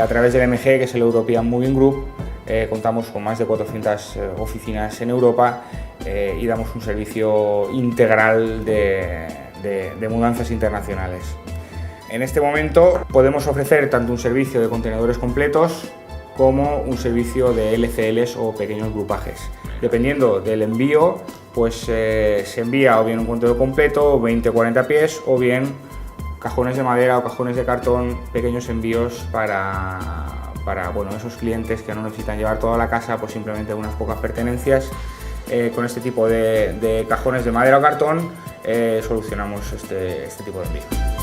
A través del MG, que es el European Moving Group, contamos con más de 400 oficinas en Europa y damos un servicio integral de mudanzas internacionales. En este momento podemos ofrecer tanto un servicio de contenedores completos como un servicio de LCLs o pequeños grupajes. Dependiendo del envío, pues se envía o bien un contenedor completo, 20-40 pies, o bien cajones de madera o cajones de cartón, pequeños envíos para esos clientes que no necesitan llevar toda la casa, pues simplemente unas pocas pertenencias. Con este tipo de cajones de madera o cartón solucionamos este tipo de envío.